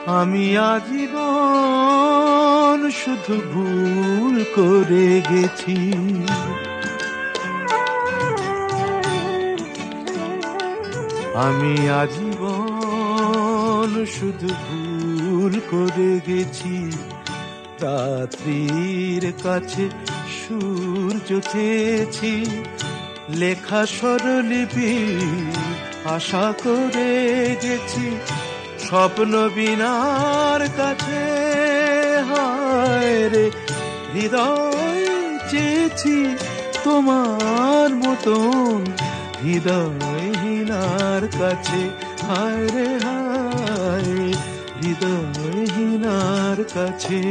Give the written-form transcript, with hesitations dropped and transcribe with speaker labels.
Speaker 1: আমি আজীবন শুধু ভুল করে গেছি। আমি আজীবন শুধু ভুল করে গেছি। রাত্রির কাছে সূর্য চেয়েছি, লেখা স্বরলিপি আশা করে গেছি। স্বপ্ন বিনার কাছে হায় রে হৃদয় চেয়েছি, তোমার মতন হৃদয়হীনার কাছে হায় রে হায় হৃদয়হীনার কাছে।